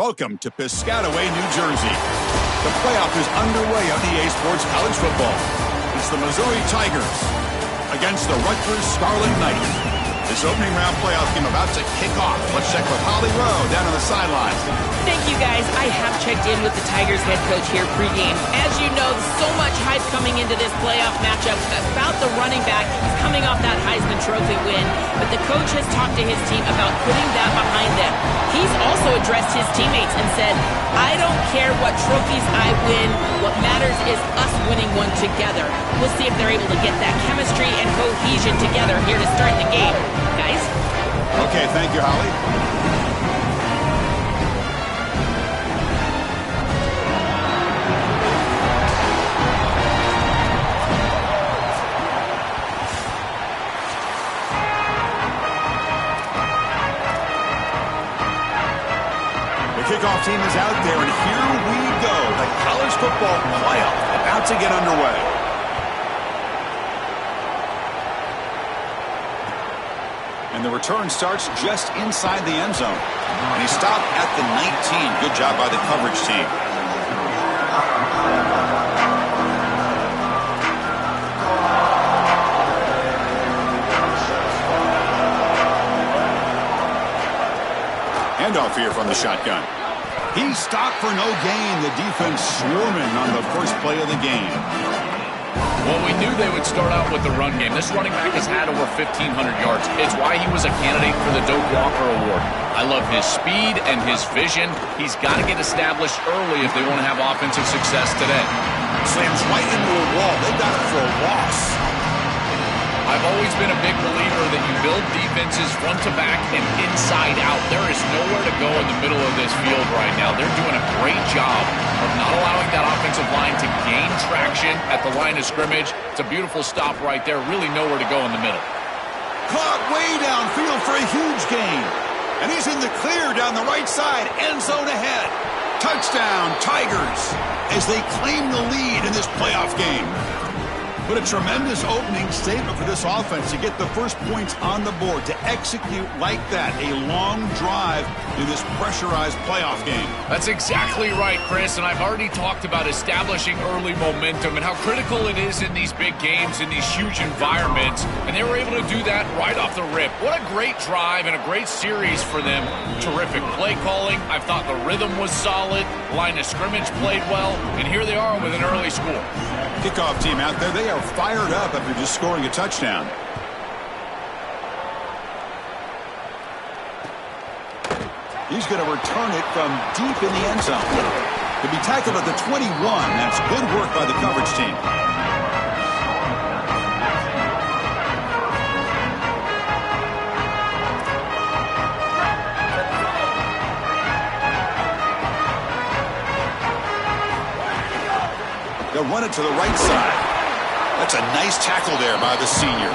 Welcome to Piscataway, New Jersey. The playoff is underway on EA Sports College Football. It's the Missouri Tigers against the Rutgers Scarlet Knights. This opening round playoff game about to kick off. Let's check with Holly Rowe down on the sidelines. Thank you, guys. I have checked in with the Tigers head coach here pregame. As you know, so much hype coming into this playoff matchup about the running back. He's coming off that Heisman Trophy win, but the coach has talked to his team about putting that behind them. He's also addressed his teammates and said, I don't care what trophies I win. What matters is us winning one together. We'll see if they're able to get that chemistry and cohesion together here to start the game. Guys? Okay, thank you, Holly. The kickoff team is out there, and here we go. The college football playoff about to get underway. And the return starts just inside the end zone. And he stopped at the 19. Good job by the coverage team. Handoff here from the shotgun. He stopped for no gain. The defense swarming on the first play of the game. Well, we knew they would start out with the run game. This running back has had over 1,500 yards. It's why he was a candidate for the Doak Walker Award. I love his speed and his vision. He's got to get established early if they want to have offensive success today. Slams right into a wall. They got it for a loss. I've always been a big believer that you build defenses front to back and inside out. There is nowhere to go in the middle of this field right now. They're doing a great job of not allowing that offensive line to gain traction at the line of scrimmage. It's a beautiful stop right there. Really nowhere to go in the middle. Caught way downfield for a huge gain. And he's in the clear down the right side. End zone ahead. Touchdown, Tigers, as they claim the lead in this playoff game. But a tremendous opening statement for this offense to get the first points on the board, to execute like that, a long drive in this pressurized playoff game. That's exactly right, Chris, and I've already talked about establishing early momentum and how critical it is in these big games, in these huge environments, and they were able to do that right off the rip. What a great drive and a great series for them. Terrific play calling. I thought the rhythm was solid, line of scrimmage played well, and here they are with an early score. Kickoff team out there, they are fired up after just scoring a touchdown. He's going to return it from deep in the end zone. To be tackled at the 21, that's good work by the coverage team. They'll run it to the right side. That's a nice tackle there by the senior.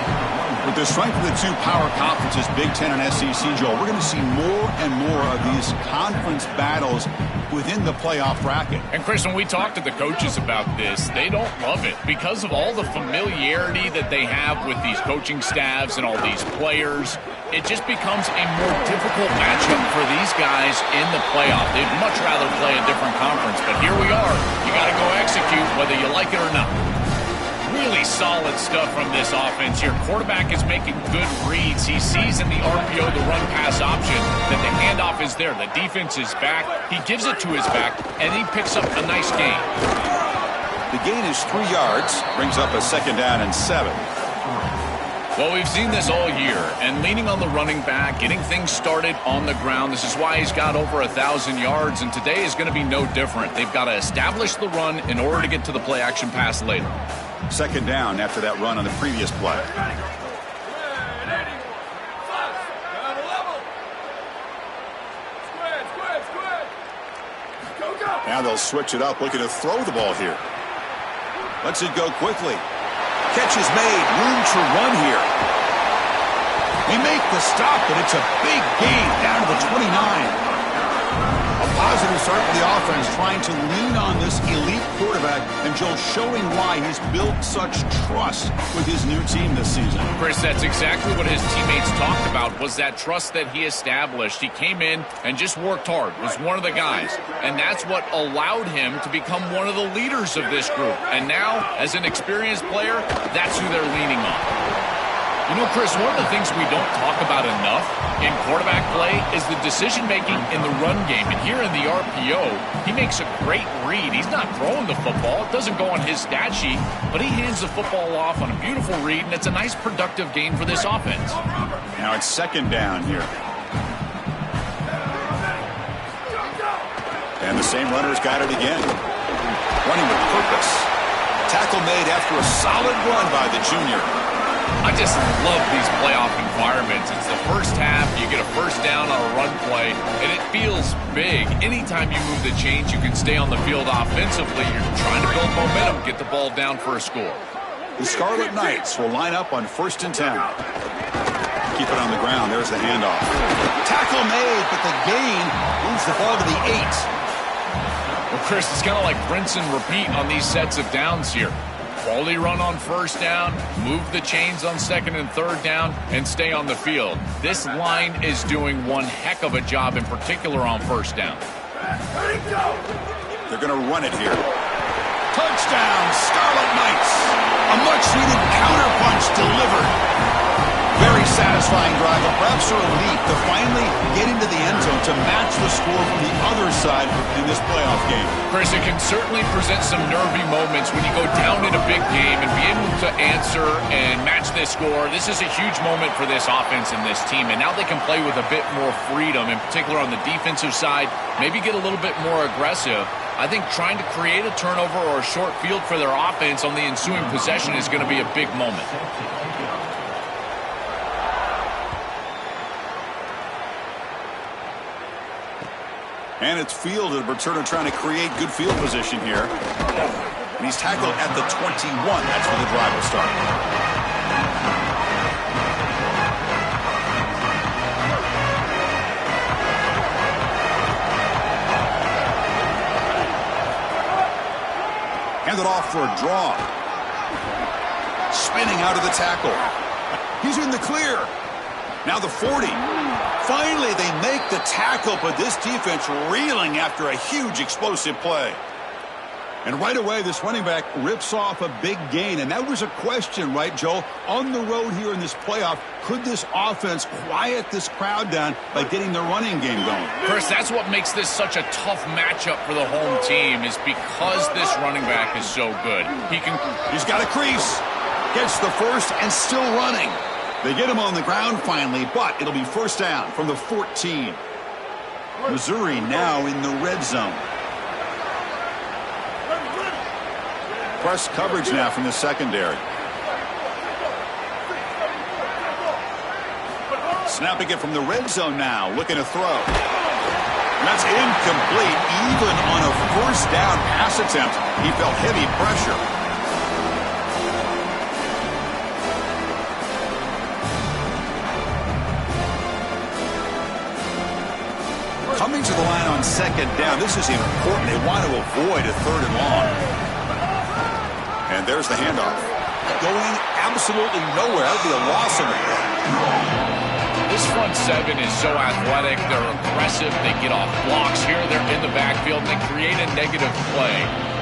With the strength of the two power conferences, Big Ten and SEC, Joel, we're going to see more and more of these conference battles within the playoff bracket. And Chris, when we talked to the coaches about this, they don't love it because of all the familiarity that they have with these coaching staffs and all these players. It just becomes a more difficult matchup for these guys in the playoff. They'd much rather play a different conference, but here we are. You got to go execute whether you like it or not. Really solid stuff from this offense here. Quarterback is making good reads. He sees in the RPO, the run-pass option, that the handoff is there. The defense is back. He gives it to his back, and he picks up a nice gain. The gain is 3 yards, brings up a 2nd down and 7. Well, we've seen this all year, and leaning on the running back, getting things started on the ground. This is why he's got over 1,000 yards, and today is going to be no different. They've got to establish the run in order to get to the play-action pass later. 2nd down after that run on the previous play. Now they'll switch it up, looking to throw the ball here. Lets it go quickly. Catch is made. Room to run here. They make the stop, but it's a big gain down to the 29. A positive start for the offense trying to lean on this elite quarterback, and Joe showing why he's built such trust with his new team this season. Chris, that's exactly what his teammates talked about, was that trust that he established. He came in and just worked hard, was one of the guys, and that's what allowed him to become one of the leaders of this group. And now, as an experienced player, that's who they're leaning on. You know, Chris, one of the things we don't talk about enough in quarterback play is the decision-making in the run game. And here in the RPO, he makes a great read. He's not throwing the football. It doesn't go on his stat sheet, but he hands the football off on a beautiful read, and it's a nice, productive game for this offense. Now it's second down here. And the same runner's got it again. Running with purpose. Tackle made after a solid run by the junior. I just love these playoff environments. It's the first half, you get a first down on a run play, and it feels big. Anytime you move the chains, you can stay on the field offensively. You're trying to build momentum, get the ball down for a score. The Scarlet Knights will line up on 1st and 10. Keep it on the ground. There's the handoff. Tackle made, but the gain moves the ball to the 8. Well, Chris, it's kind of like rinse and repeat on these sets of downs here. Quality run on first down, move the chains on second and third down, and stay on the field. This line is doing one heck of a job, in particular on first down. They're going to run it here. Touchdown, Scarlet Knights. A much-needed counterpunch delivered. Very satisfying drive, but perhaps a relief to finally get into the end zone to match the score from the other side in this playoff game. Chris, it can certainly present some nervy moments when you go down in a big game and be able to answer and match this score. This is a huge moment for this offense and this team, and now they can play with a bit more freedom, in particular on the defensive side, maybe get a little bit more aggressive. I think trying to create a turnover or a short field for their offense on the ensuing possession is going to be a big moment. And it's fielded. Returner trying to create good field position here. And he's tackled at the 21. That's where the drive will start. Handed off for a draw. Spinning out of the tackle. He's in the clear. Now the 40. Finally, they make the tackle, but this defense reeling after a huge explosive play. And right away, this running back rips off a big gain. And that was a question, right, Joe? On the road here in this playoff, could this offense quiet this crowd down by getting the running game going? Chris, that's what makes this such a tough matchup for the home team, is because this running back is so good. He's got a crease. Gets the first and still running. They get him on the ground finally, but it'll be first down from the 14. Missouri now in the red zone. Press coverage now from the secondary. Snapping it from the red zone now, looking to throw. That's incomplete. Even on a first down pass attempt, he felt heavy pressure. Coming to the line on second down, this is important. They want to avoid a third and long. And there's the handoff. Going absolutely nowhere. That would be a loss of it. This front seven is so athletic. They're aggressive. They get off blocks here. They're in the backfield. They create a negative play.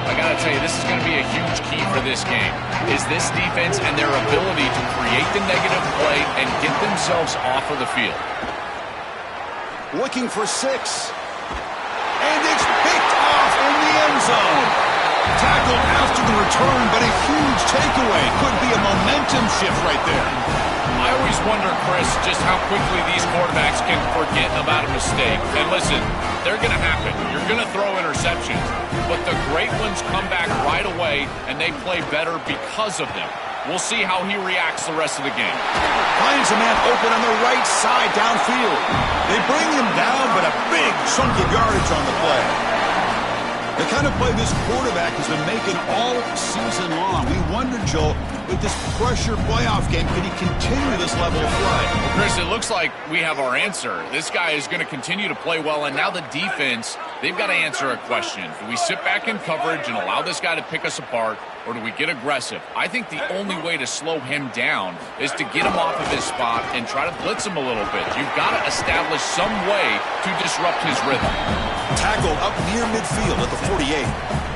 I got to tell you, this is going to be a huge key for this game, is this defense and their ability to create the negative play and get themselves off of the field. Looking for 6. And it's picked off in the end zone. Tackled after the return, but a huge takeaway. Could be a momentum shift right there. I always wonder, Chris, just how quickly these quarterbacks can forget about a mistake. And listen, they're going to happen. You're going to throw interceptions. But the great ones come back right away, and they play better because of them. We'll see how he reacts the rest of the game. Finds a man open on the right side downfield. They bring him down, but a big chunk of yardage on the play. The kind of play this quarterback has been making all season long. We wonder, Joel, with this pressure playoff game, can he continue this level of play? Well, Chris, it looks like we have our answer. This guy is going to continue to play well, and now the defense they've got to answer a question. Do we sit back in coverage and allow this guy to pick us apart, or do we get aggressive? I think the only way to slow him down is to get him off of his spot and try to blitz him a little bit. You've got to establish some way to disrupt his rhythm. Tackled up near midfield at the 48.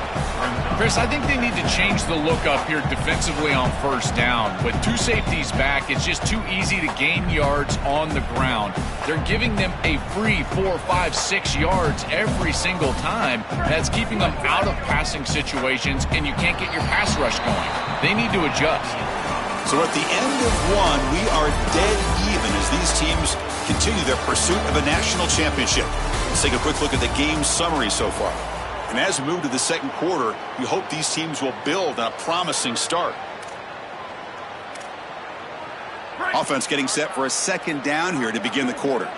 Chris, I think they need to change the look up here defensively on first down. With two safeties back, it's just too easy to gain yards on the ground. They're giving them a free 4, 5, 6 yards every single time. That's keeping them out of passing situations, and you can't get your pass rush going. They need to adjust. So at the end of one, we are dead even as these teams continue their pursuit of a national championship. Let's take a quick look at the game summary so far. And as we move to the second quarter, you hope these teams will build on a promising start. Offense getting set for a second down here to begin the quarter.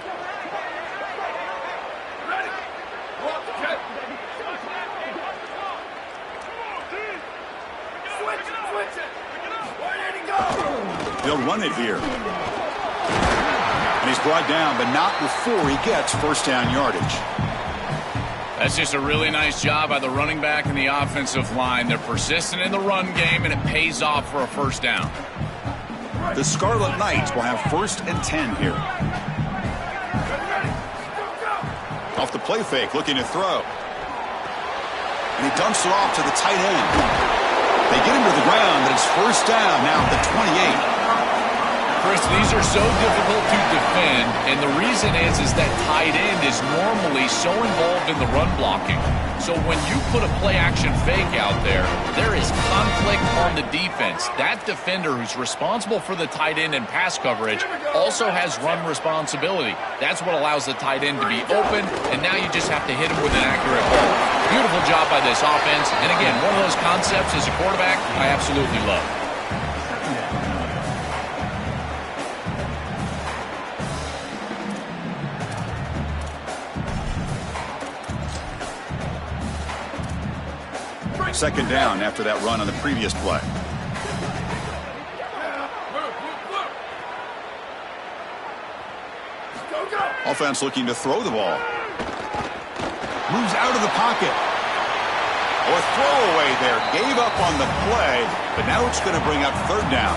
They'll run it here. And he's brought down, but not before he gets first down yardage. That's just a really nice job by the running back and the offensive line. They're persistent in the run game, and it pays off for a first down. The Scarlet Knights will have 1st and 10 here. Off the play fake, looking to throw. And he dumps it off to the tight end. They get him to the ground, but it's first down now at the 28. Chris, these are so difficult to defend, and the reason is that tight end is normally so involved in the run blocking. So when you put a play-action fake out there, there is conflict on the defense. That defender who's responsible for the tight end and pass coverage also has run responsibility. That's what allows the tight end to be open, and now you just have to hit him with an accurate ball. Beautiful job by this offense, and again, one of those concepts as a quarterback I absolutely love. Second down after that run on the previous play. Offense looking to throw the ball. Moves out of the pocket. Oh, a throwaway there. Gave up on the play, but now it's going to bring up third down.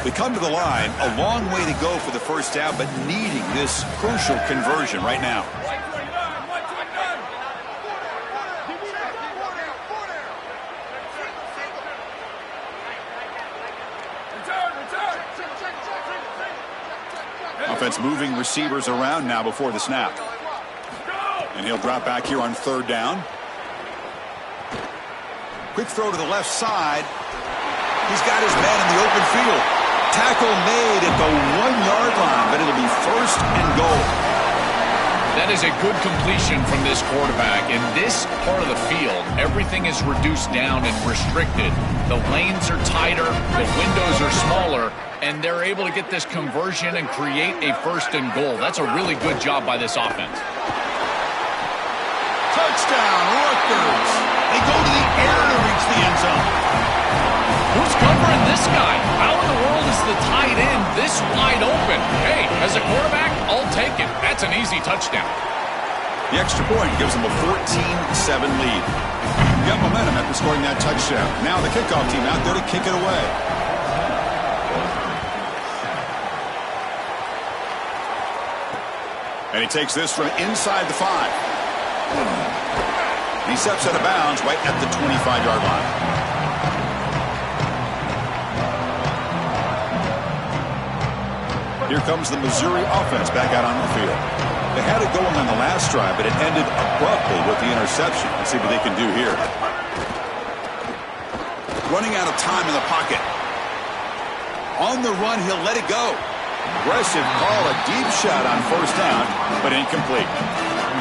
They come to the line, a long way to go for the first down, but needing this crucial conversion right now. Offense moving receivers around now before the snap. And he'll drop back here on third down. Quick throw to the left side. He's got his man in the open field. Tackle made at the 1-yard line, but it'll be first and goal. That is a good completion from this quarterback. In this part of the field, everything is reduced down and restricted. The lanes are tighter, the windows are smaller, and they're able to get this conversion and create a first and goal. That's a really good job by this offense. Touchdown, Rutgers. They go to the air to reach the end zone. Who's covering this guy? How in the world is the tight end this wide open? Hey, as a quarterback, I'll take it. That's an easy touchdown. The extra point gives them a 14-7 lead. Got momentum after scoring that touchdown. Now the kickoff team out there to kick it away. And he takes this from inside the 5. He steps out of bounds right at the 25-yard line. Here comes the Missouri offense back out on the field. They had it going on the last drive, but it ended abruptly with the interception. Let's see what they can do here. Running out of time in the pocket. On the run, he'll let it go. Aggressive call, a deep shot on first down, but incomplete.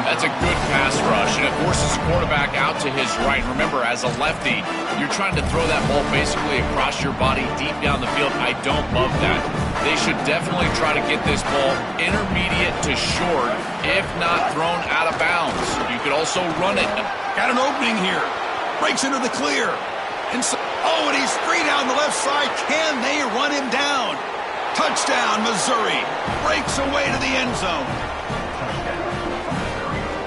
That's a good pass rush, and it forces the quarterback out to his right. Remember, as a lefty, you're trying to throw that ball basically across your body deep down the field. I don't love that. They should definitely try to get this ball intermediate to short, if not thrown out of bounds. You could also run it. Got an opening here. Breaks into the clear. Oh, and he's free down the left side. Can they run him down? Touchdown, Missouri. Breaks away to the end zone.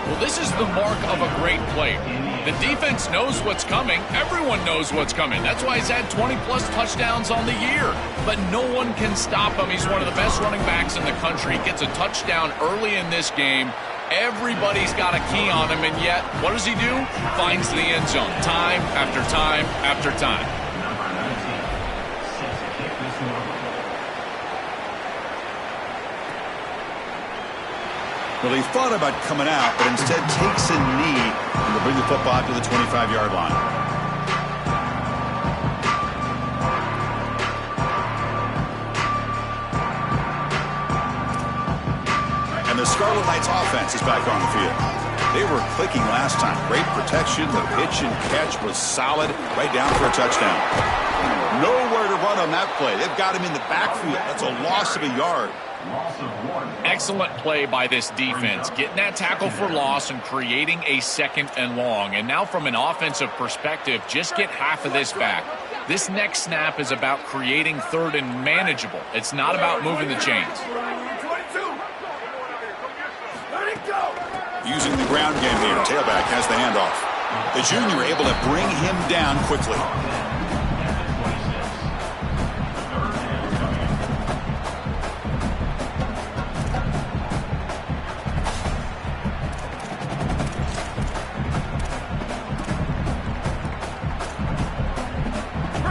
Well, this is the mark of a great player. The defense knows what's coming. Everyone knows what's coming. That's why he's had 20-plus touchdowns on the year. But no one can stop him. He's one of the best running backs in the country. Gets a touchdown early in this game. Everybody's got a key on him, and yet, what does he do? Finds the end zone time after time after time. Well, he thought about coming out, but instead takes a knee and will bring the football to the 25-yard line. And the Scarlet Knights offense is back on the field. They were clicking last time. Great protection. The pitch and catch was solid. Right down for a touchdown. Nowhere to run on that play. They've got him in the backfield. That's a loss of a yard. Excellent play by this defense, getting that tackle for loss and creating a 2nd and long. And now from an offensive perspective, just get half of this back. This next snap is about creating 3rd and manageable. It's not about moving the chains. Using the ground game here, tailback has the handoff. The junior able to bring him down quickly.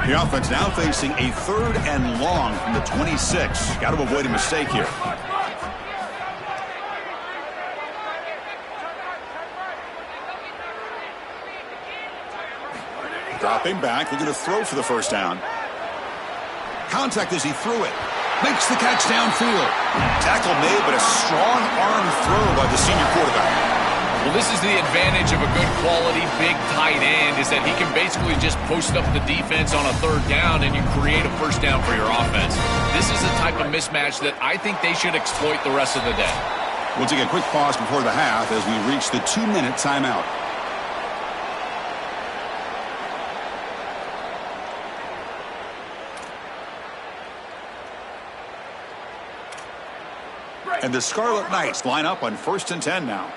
The offense now facing a 3rd and long from the 26. Got to avoid a mistake here. Dropping back, looking to throw for the first down. Contact as he threw it. Makes the catch downfield. Tackle made, but a strong arm throw by the senior quarterback. Well, this is the advantage of a good quality big tight end, is that he can basically just post up the defense on a 3rd down and you create a first down for your offense. This is the type of mismatch that I think they should exploit the rest of the day. We'll take a quick pause before the half as we reach the 2-minute timeout. And the Scarlet Knights line up on 1st and 10 now.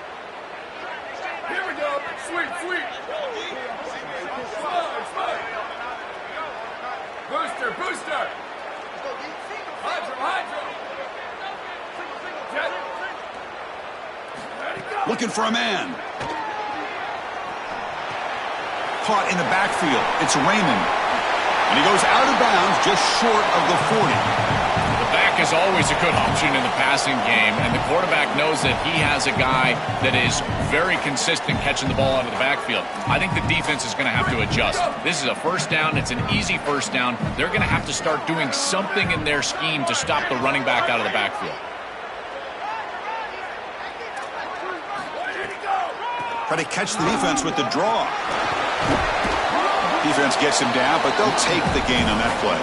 Here we go. Sweet, sweet. Booster, booster. Hydro. Looking for a man. Caught in the backfield. It's Raymond. And he goes out of bounds just short of the 40. The back is always a good option in the passing game, and the quarterback knows that he has a guy that is very consistent catching the ball out of the backfield. I think the defense is going to have to adjust. This is a first down. It's an easy first down. They're going to have to start doing something in their scheme to stop the running back out of the backfield. Try to catch the defense with the draw. Defense gets him down, but they'll take the gain on that play.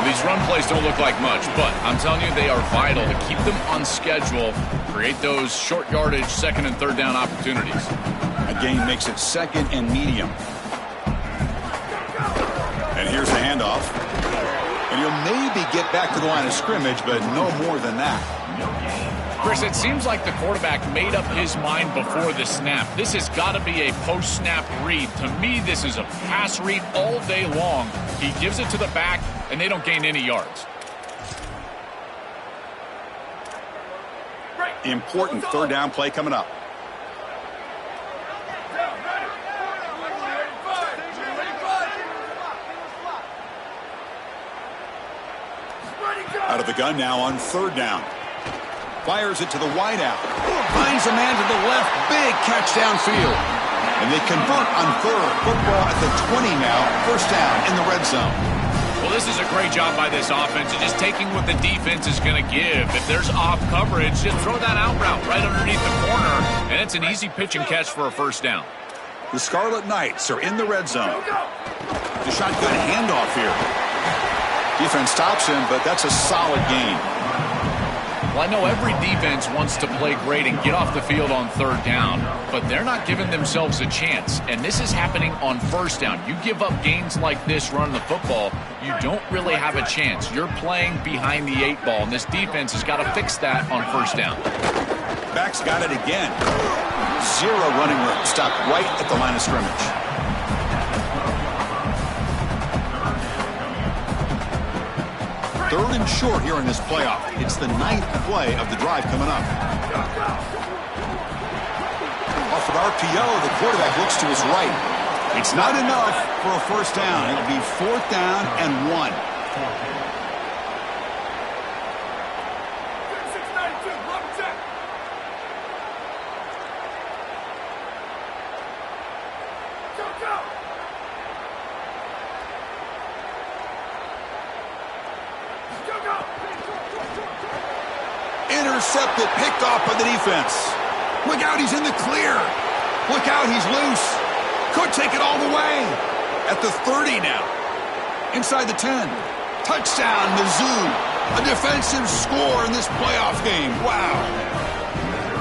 These run plays don't look like much, but I'm telling you, they are vital to keep them on schedule, create those short yardage 2nd and 3rd down opportunities. A gain makes it 2nd and medium. And here's the handoff. And he'll maybe get back to the line of scrimmage, but no more than that. Chris, it seems like the quarterback made up his mind before the snap. This has got to be a post-snap read. To me, this is a pass read all day long. He gives it to the back, and they don't gain any yards. Important 3rd down play coming up. Out of the gun now on 3rd down. Fires it to the wideout. Finds a man to the left. Big catch downfield. And they convert on 3rd. Football at the 20 now. First down in the red zone. Well, this is a great job by this offense of just taking what the defense is going to give. If there's off coverage, just throw that out route right underneath the corner, and it's an easy pitch and catch for a first down. The Scarlet Knights are in the red zone. The shotgun handoff here. Defense stops him, but that's a solid gain. Well, I know every defense wants to play great and get off the field on third down, but they're not giving themselves a chance, and this is happening on first down. You give up gains like this running the football, you don't really have a chance. You're playing behind the 8 ball, and this defense has got to fix that on first down. Back's got it again. 0 running room. Stopped right at the line of scrimmage. Third and short here in this playoff. It's the 9th play of the drive coming up. Off of RPO, the quarterback looks to his right. It's not enough for a first down. It'll be 4th down and 1. Intercepted, picked off by the defense. Look out, he's in the clear. Look out, he's loose. Could take it all the way. At the 30 now. Inside the 10. Touchdown, Mizzou. A defensive score in this playoff game. Wow.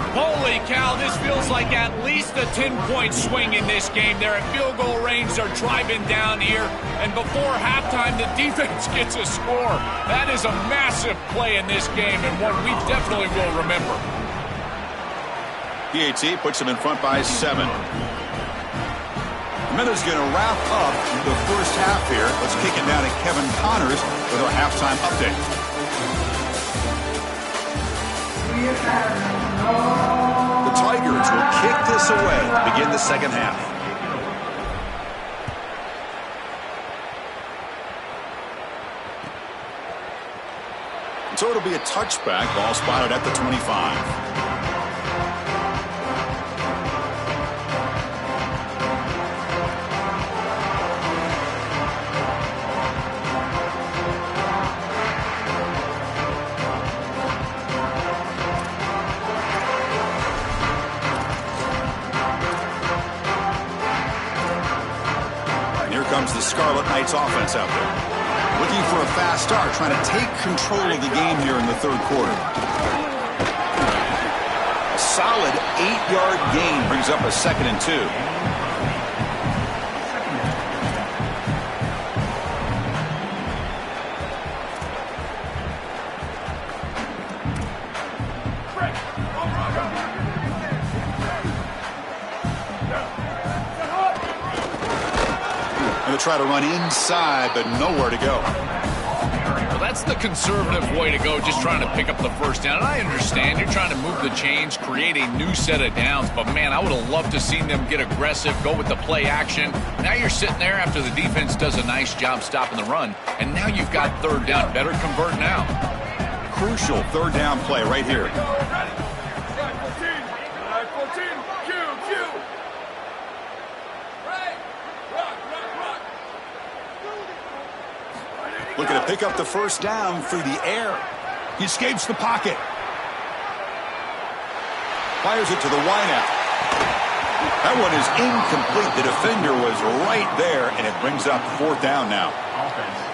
Holy cow, this feels like at least a 10-point swing in this game. They're at field goal range. They're driving down here. And before halftime, the defense gets a score. That is a massive play in this game and one we definitely will remember. PAT puts them in front by 7. The Minnows going to wrap up the first half here. Let's kick it down to Kevin Connors with our halftime update. The Tigers will kick this away to begin the second half. So it'll be a touchback. Ball spotted at the 25. Comes the Scarlet Knights offense out there. Looking for a fast start, trying to take control of the game here in the third quarter. A solid 8-yard gain brings up a 2nd and 2. Try to run inside, but nowhere to go. Well, that's the conservative way to go, just trying to pick up the first down. And I understand you're trying to move the chains, create a new set of downs, but man, I would have loved to seen them get aggressive, go with the play action. Now you're sitting there after the defense does a nice job stopping the run, and now you've got third down. Better convert now. Crucial third down play right here. Looking to pick up the first down through the air. He escapes the pocket. Fires it to the wideout. That one is incomplete. The defender was right there, and it brings up 4th down now.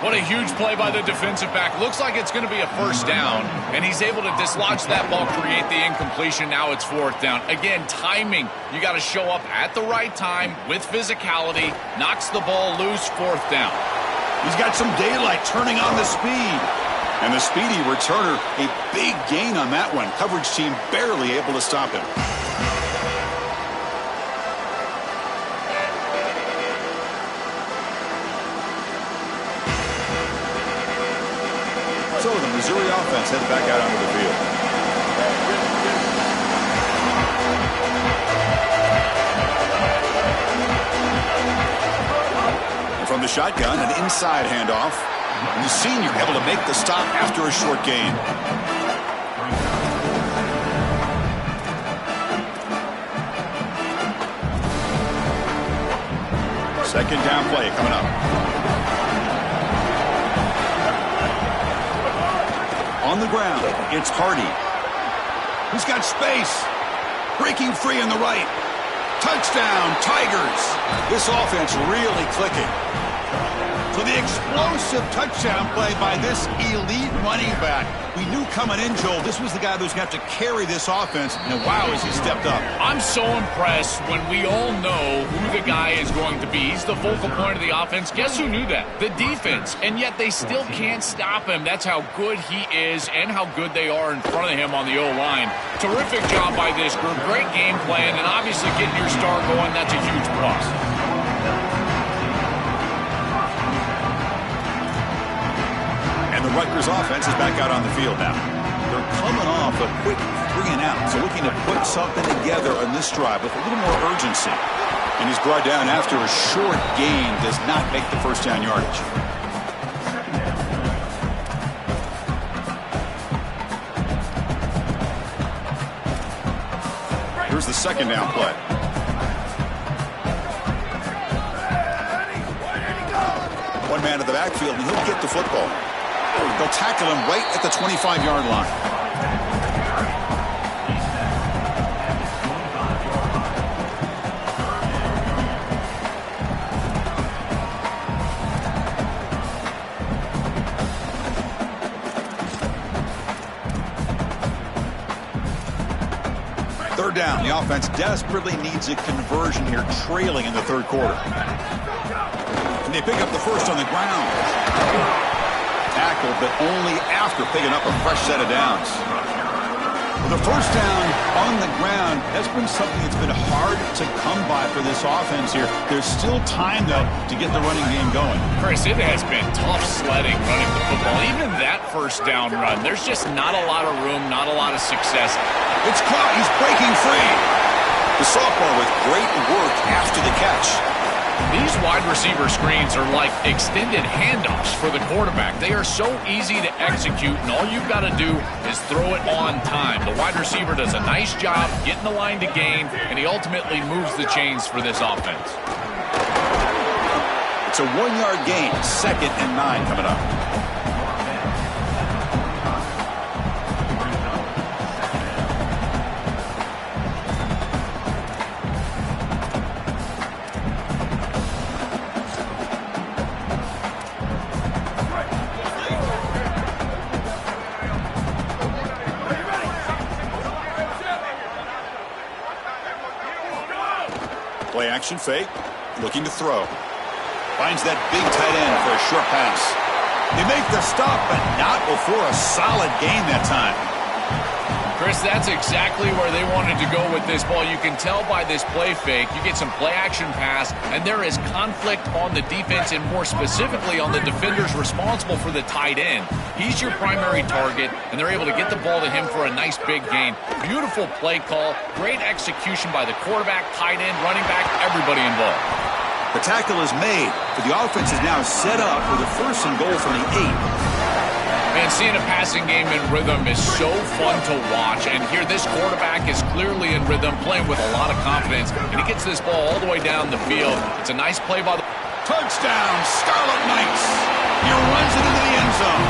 What a huge play by the defensive back. Looks like it's going to be a first down, and he's able to dislodge that ball, create the incompletion. Now it's 4th down. Again, timing. You got to show up at the right time with physicality. Knocks the ball loose, 4th down. He's got some daylight, turning on the speed. And the speedy returner, a big gain on that one. Coverage team barely able to stop him. So the Missouri offense heads back out onto the field. From the shotgun, an inside handoff. The senior able to make the stop after a short gain. Second down play coming up. On the ground, it's Hardy. He's got space. Breaking free on the right. Touchdown, Tigers. This offense really clicking. To with the explosive touchdown play by this elite running back. We knew coming in, Joel, this was the guy that was going to have to carry this offense, and wow, has he stepped up. I'm so impressed when we all know who the guy is going to be. He's the focal point of the offense. Guess who knew that? The defense, and yet they still can't stop him. That's how good he is and how good they are in front of him on the O-line. Terrific job by this group. Great game plan, and obviously getting your star going, that's a huge plus. The Rutgers offense is back out on the field now. They're coming off a quick 3-and-out, so looking to put something together on this drive with a little more urgency. And he's brought down after a short gain, does not make the first down yardage. Here's the second down play. One man to the backfield, and he'll get the football. They'll tackle him right at the 25-yard line. Third down. The offense desperately needs a conversion here, trailing in the third quarter. And they pick up the first on the ground. Tackled, but only after picking up a fresh set of downs. The first down on the ground has been something that's been hard to come by for this offense here. There's still time, though, to get the running game going. Chris, it has been tough sledding running the football. Even that first down run, there's just not a lot of room, not a lot of success. It's caught. He's breaking free. The sophomore with great work after the catch. These wide receiver screens are like extended handoffs for the quarterback. They are so easy to execute, and all you've got to do is throw it on time. The wide receiver does a nice job getting the line to gain, and he ultimately moves the chains for this offense. It's a 1-yard gain, 2nd and 9 coming up. Play action fake, looking to throw. Finds that big tight end for a short pass. They make the stop, but not before a solid gain that time. Chris, that's exactly where they wanted to go with this ball. You can tell by this play fake. You get some play action pass, and there is conflict on the defense, and more specifically on the defenders responsible for the tight end. He's your primary target, and they're able to get the ball to him for a nice big gain. Beautiful play call, great execution by the quarterback, tight end, running back, everybody involved. The tackle is made, but the offense is now set up for the 1st and goal from the 8. Man, seeing a passing game in rhythm is so fun to watch, and here this quarterback is clearly in rhythm, playing with a lot of confidence, and he gets this ball all the way down the field. It's a nice play by the... Touchdown, Scarlet Knights! He runs it into the end zone.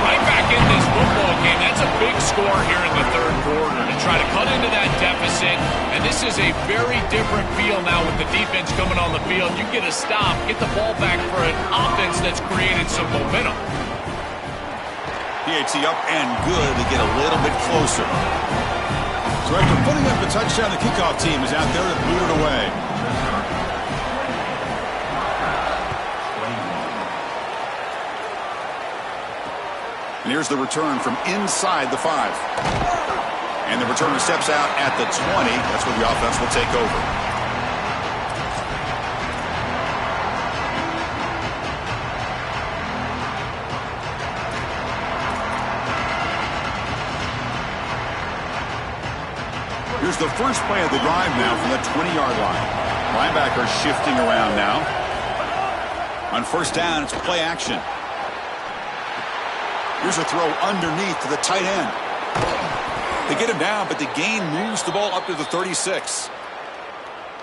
Right back in this football game. That's a big score here in the third quarter to try to cut into that deficit, and this is a very different feel now with the defense coming on the field. You get a stop, get the ball back for an offense that's created some momentum. PAT up and good to get a little bit closer. So after putting up the touchdown, the kickoff team is out there to boot it away. And here's the return from inside the 5. And the returner steps out at the 20. That's where the offense will take over. Here's the first play of the drive now from the 20-yard line. Linebacker shifting around now. On first down, it's play action. Here's a throw underneath to the tight end. They get him down, but the gain moves the ball up to the 36.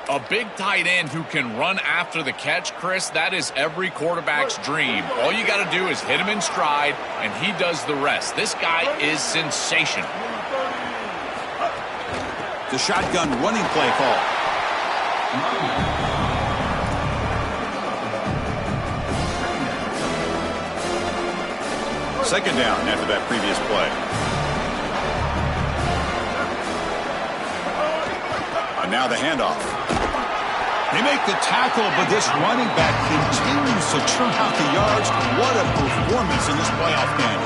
A big tight end who can run after the catch, Chris, that is every quarterback's dream. All you got to do is hit him in stride, and he does the rest. This guy is sensational. The shotgun running play call. Second down after that previous play. And now the handoff. They make the tackle, but this running back continues to churn out the yards. What a performance in this playoff game.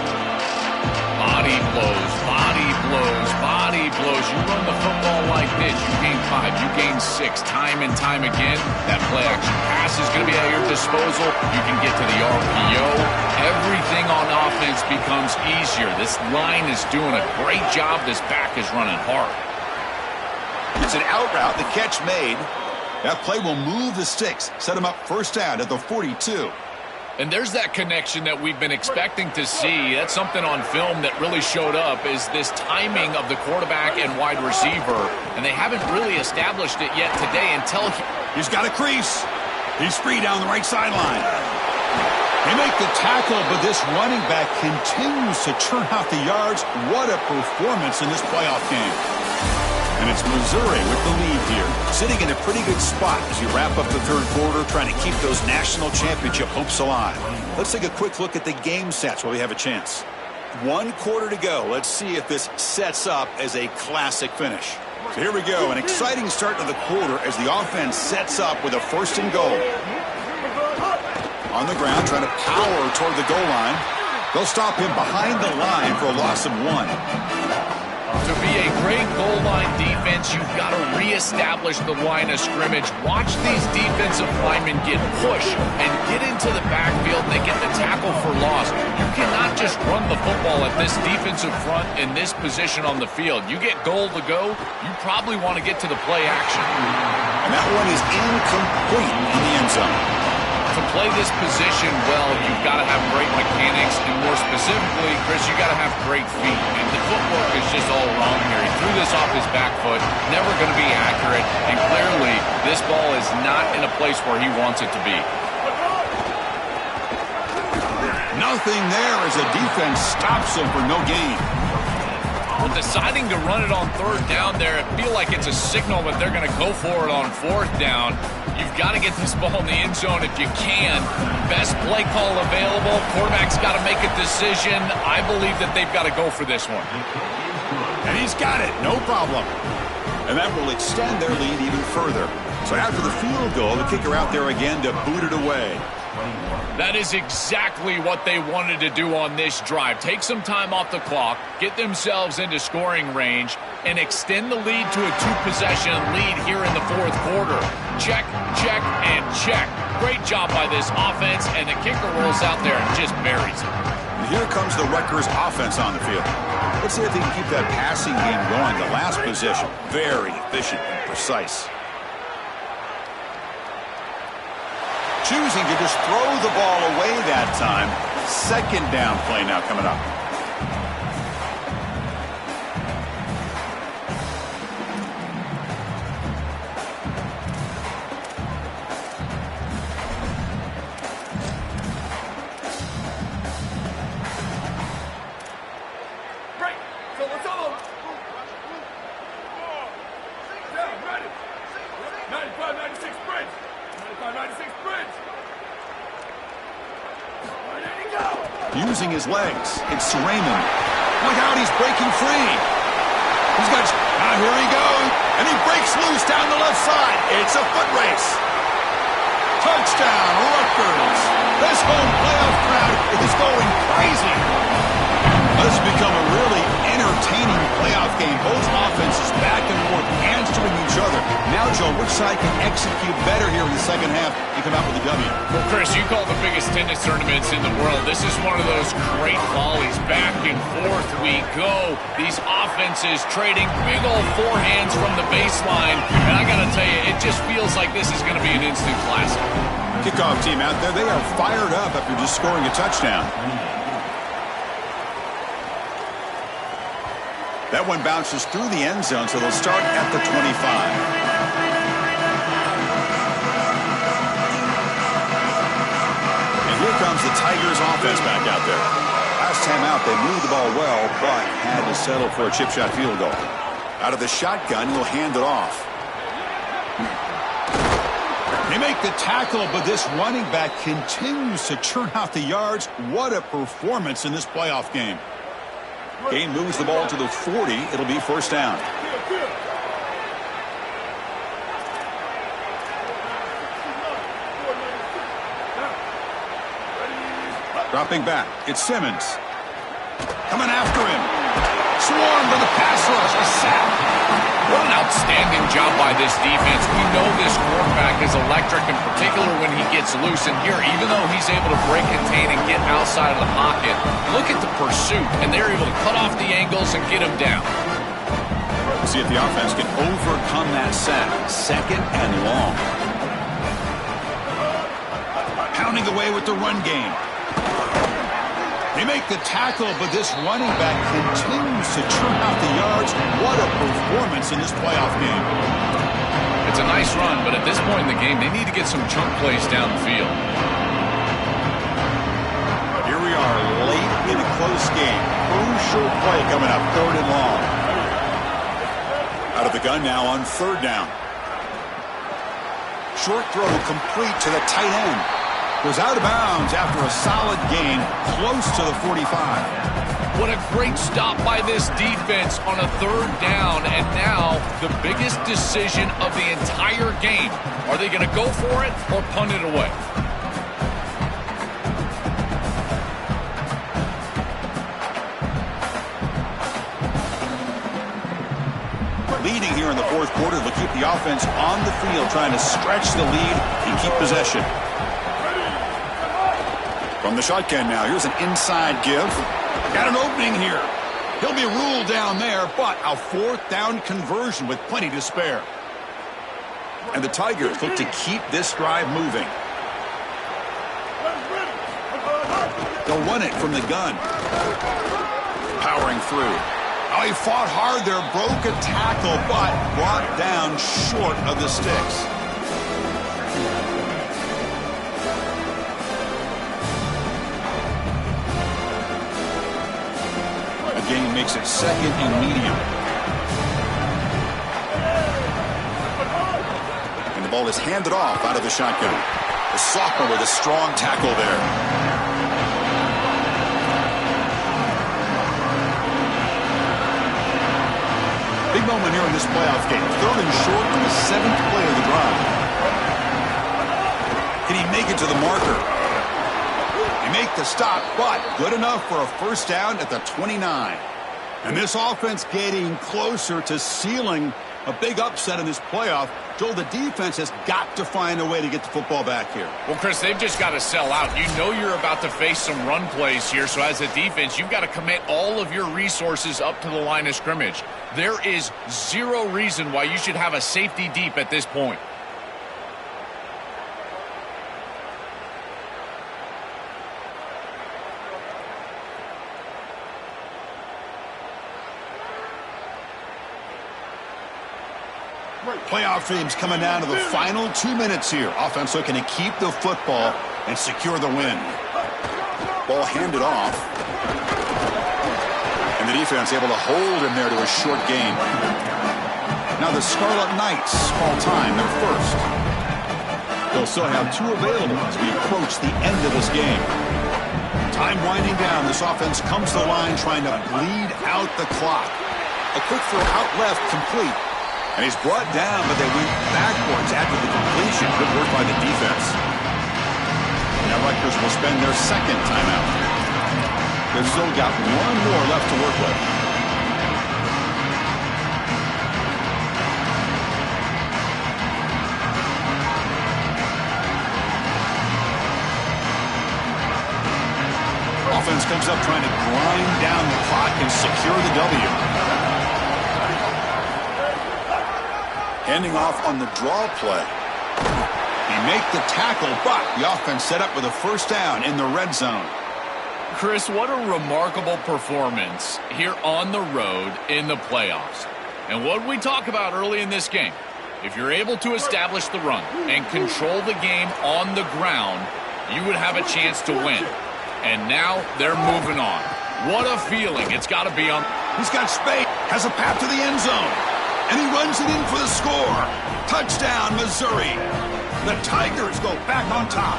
Body blows, body blows, body blows. You run the football like this, you gain 5, you gain 6, time and time again. That play-action pass is going to be at your disposal. You can get to the RPO. Everything on offense becomes easier. This line is doing a great job. This back is running hard. It's an out route. The catch made. That play will move the sticks, set him up first down at the 42. And there's that connection that we've been expecting to see. That's something on film that really showed up, is this timing of the quarterback and wide receiver. And they haven't really established it yet today until he's got a crease. He's free down the right sideline. They make the tackle, but this running back continues to churn out the yards. What a performance in this playoff game. And it's Missouri with the lead here, sitting in a pretty good spot as you wrap up the third quarter, trying to keep those national championship hopes alive. Let's take a quick look at the game stats while we have a chance. 1 quarter to go. Let's see if this sets up as a classic finish. So here we go, an exciting start to the quarter as the offense sets up with a 1st and goal. On the ground, trying to power toward the goal line. They'll stop him behind the line for a loss of 1. To be a great goal line defense, you've got to reestablish the line of scrimmage. Watch these defensive linemen get pushed and get into the backfield, and they get the tackle for loss. You cannot just run the football at this defensive front in this position on the field. You get goal to go, you probably want to get to the play action. And that one is incomplete in the end zone. To play this position well, you've got to have great mechanics, and more specifically, Chris, you got to have great feet. And the footwork is just all wrong here. He threw this off his back foot, never going to be accurate, and clearly this ball is not in a place where he wants it to be. Nothing there as the defense stops him for no gain. Well, deciding to run it on 3rd down there, I feel like it's a signal that they're going to go for it on 4th down. You've got to get this ball in the end zone if you can. Best play call available. Quarterback's got to make a decision. I believe that they've got to go for this one. And he's got it. No problem. And that will extend their lead even further. So after the field goal, the kicker out there again to boot it away. That is exactly what they wanted to do on this drive. Take some time off the clock, get themselves into scoring range, and extend the lead to a 2-possession lead here in the 4th quarter. Check, check, and check. Great job by this offense, and the kicker rolls out there and just buries it. And here comes the Rutgers offense on the field. Let's see if they can keep that passing game going. The last possession, very efficient and precise. Choosing to just throw the ball away that time. 2nd down play now coming up. Break. So let's all. Down, ready. 95-96 bridge. 95-96 bridge. Using his legs, it's Raymond. Look out, he's breaking free. He's got, here he goes, and he breaks loose down the left side. It's a foot race. Touchdown, Rutgers. This home playoff crowd is going crazy. This has become a really entertaining playoff game. Both offenses back and forth, answering each other. Now, Joe, which side can execute better here in the second half and come out with a W? Well, Chris, you call the biggest tennis tournaments in the world. This is one of those great volleys. Back and forth we go. These offenses trading big old forehands from the baseline. And I got to tell you, it just feels like this is going to be an instant classic. Kickoff team out there, they are fired up after just scoring a touchdown. That one bounces through the end zone, so they'll start at the 25. And here comes the Tigers offense back out there. Last time out, they moved the ball well, but had to settle for a chip shot field goal. Out of the shotgun, he'll hand it off. They make the tackle, but this running back continues to churn out the yards. What a performance in this playoff game. Gain moves the ball to the 40. It'll be first down. Dropping back, it's Simmons. Coming after him. Swarmed by the pass rush. A sack. What an outstanding job by this defense. We know this quarterback is electric, in particular when he gets loose. And here, even though he's able to break, contain, and get outside of the pocket, look at the pursuit. And they're able to cut off the angles and get him down. See if the offense can overcome that sack. Second and long. Pounding away with the run game. They make the tackle, but this running back continues to churn out the yards. What a performance in this playoff game. It's a nice run, but at this point in the game, they need to get some chunk plays down the field. Here we are, late in a close game. Crucial play coming up, third and long. Out of the gun now on third down. Short throw complete to the tight end. Was out of bounds after a solid gain close to the 45. What a great stop by this defense on a third down. And now the biggest decision of the entire game. Are they going to go for it or punt it away? Leading here in the fourth quarter will keep the offense on the field, trying to stretch the lead and keep possession. From the shotgun now, here's an inside give. Got an opening here. He'll be ruled down there, but a fourth down conversion with plenty to spare. And the Tigers look to keep this drive moving. They'll run it from the gun. Powering through. Oh, he fought hard there, broke a tackle, but brought down short of the sticks. Gain makes it second and medium. And the ball is handed off out of the shotgun. The sophomore with a strong tackle there. Big moment here in this playoff game. Third and short on the 7th play of the drive. Can he make it to the marker? Make the stop, but good enough for a first down at the 29. And this offense getting closer to sealing a big upset in this playoff. Joel, the defense has got to find a way to get the football back here. Well, Chris, they've just got to sell out. You know you're about to face some run plays here, so as a defense, you've got to commit all of your resources up to the line of scrimmage. There is zero reason why you should have a safety deep at this point. Playoff teams coming down to the final 2 minutes here. Offense looking to keep the football and secure the win. Ball handed off. And the defense able to hold him there to a short gain. Now the Scarlet Knights call time, their first. They'll still have two available as we approach the end of this game. Time winding down. This offense comes to the line trying to bleed out the clock. A quick throw out left, complete. And he's brought down, but they went backwards after the completion. Good work by the defense. Now Rutgers will spend their second timeout. They've still got one more left to work with. Offense comes up trying to grind down the clock and secure the W. Handing off on the draw play. He make the tackle, but the offense set up with a first down in the red zone. Chris, what a remarkable performance here on the road in the playoffs. And what we talk about early in this game, if you're able to establish the run and control the game on the ground, you would have a chance to win. And now they're moving on. What a feeling it's got to be on. He's got space, has a path to the end zone. And he runs it in for the score. Touchdown, Missouri. The Tigers go back on top.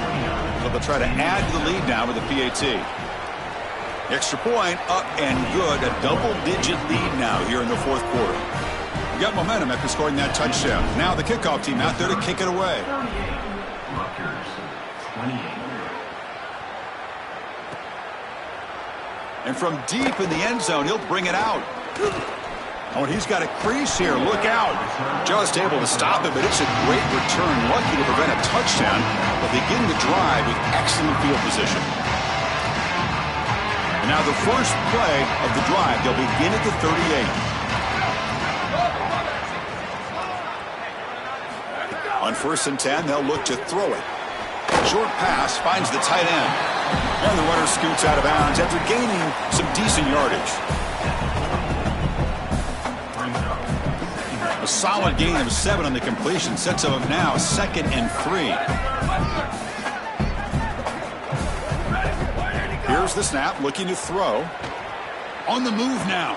So they'll try to add to the lead now with the PAT. Extra point up and good. A double-digit lead now here in the fourth quarter. We got momentum after scoring that touchdown. Now the kickoff team out there to kick it away. And from deep in the end zone, he'll bring it out. Oh, and he's got a crease here. Look out. Just able to stop it, but it's a great return. Lucky to prevent a touchdown, but begin the drive with excellent field position. And now the first play of the drive. They'll begin at the 38. On 1st and 10, they'll look to throw it. Short pass finds the tight end. And the runner scoots out of bounds after gaining some decent yardage. A solid gain of 7 on the completion sets up now 2nd and 3. Here's the snap, looking to throw. On the move now.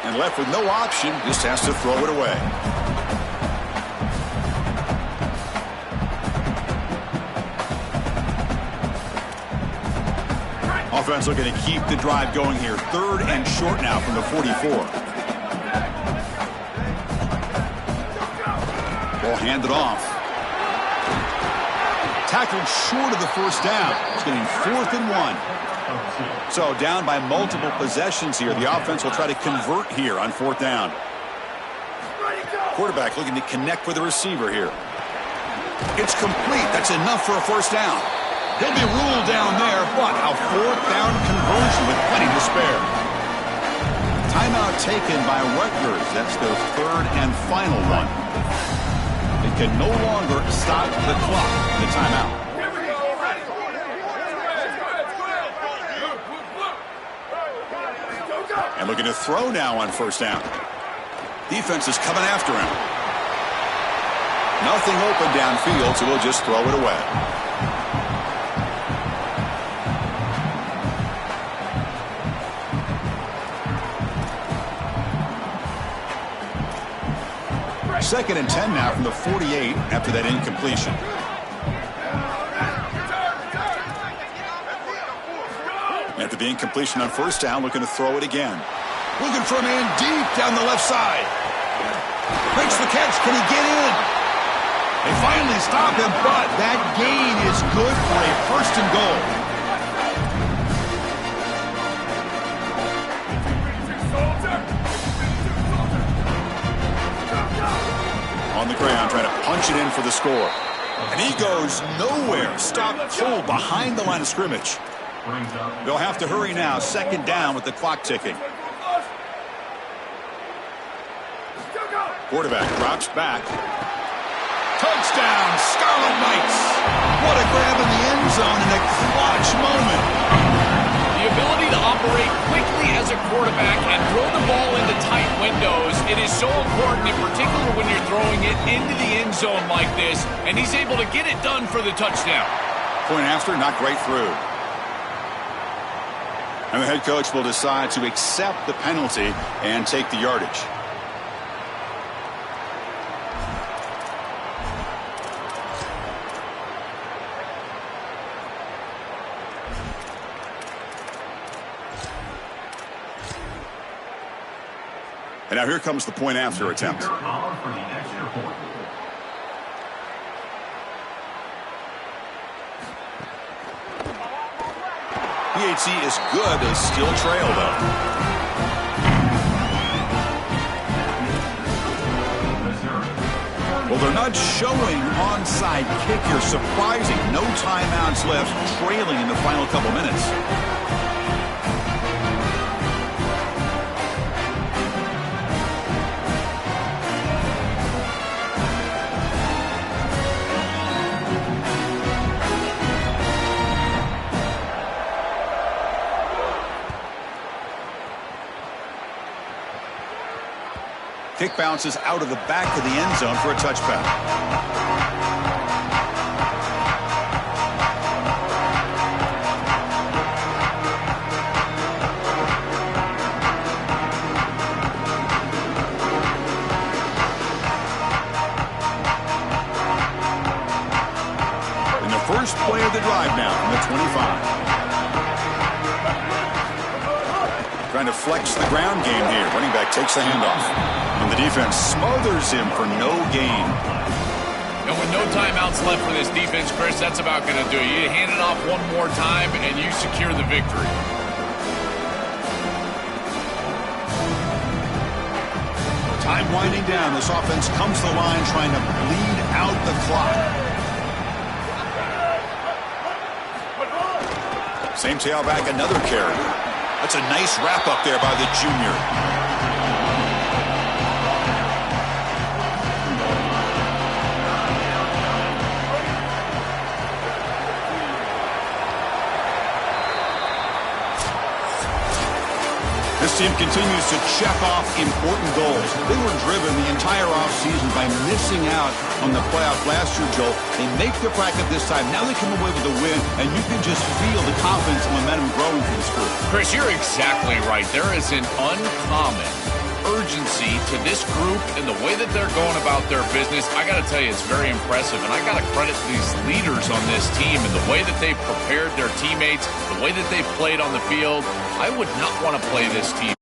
And left with no option, just has to throw it away. Offense looking to keep the drive going here. 3rd and short now from the 44. Ball handed off. Tackled short of the first down. It's getting 4th and 1. So down by multiple possessions here. The offense will try to convert here on 4th down. Quarterback looking to connect with the receiver here. It's complete. That's enough for a first down. He'll be ruled down there, but a 4th down conversion with plenty to spare. Timeout taken by Rutgers. That's their 3rd and final one. They can no longer stop the clock in the timeout. And looking to throw now on 1st down. Defense is coming after him. Nothing open downfield, so he'll just throw it away. Second and 10 now from the 48 after that incompletion. After the incompletion on 1st down, looking to throw it again. Looking for a man deep down the left side. Makes the catch. Can he get in? They finally stop him, but that gain is good for a 1st and goal. On the ground, trying to punch it in for the score. And he goes nowhere. Stopped full behind the line of scrimmage. They'll have to hurry now. 2nd down with the clock ticking. Quarterback drops back. Touchdown, Scarlet Knights. What a grab in the end zone in a clutch moment. The ability to operate quickly as a quarterback and throw the ball into tight windows, it is so important, in particular when you're throwing it into the end zone like this, and he's able to get it done for the touchdown. Point after, knocked right through. And the head coach will decide to accept the penalty and take the yardage. And now here comes the point after attempt. PAT is good. They still trail, though. Well, they're not showing onside kick here. Surprising. No timeouts left, trailing in the final couple minutes. Kick bounces out of the back of the end zone for a touchback. Trying to flex the ground game here. Running back takes the handoff. And the defense smothers him for no gain. And with no timeouts left for this defense, Chris, that's about going to do it. You hand it off one more time, and you secure the victory. Time winding down. This offense comes to the line trying to bleed out the clock. Same tailback, another carry. That's a nice wrap up there by the junior. This team continues to check off important goals. They were driven the entire offseason by missing out on the playoff last year, Joel. They make the bracket this time. Now they come away with a win, and you can just feel the confidence and momentum growing for this group. Chris, you're exactly right. There is an uncommon urgency to this group and the way that they're going about their business. I got to tell you, it's very impressive, and I got to credit these leaders on this team and the way that they've prepared their teammates, the way that they've played on the field. I would not want to play this team.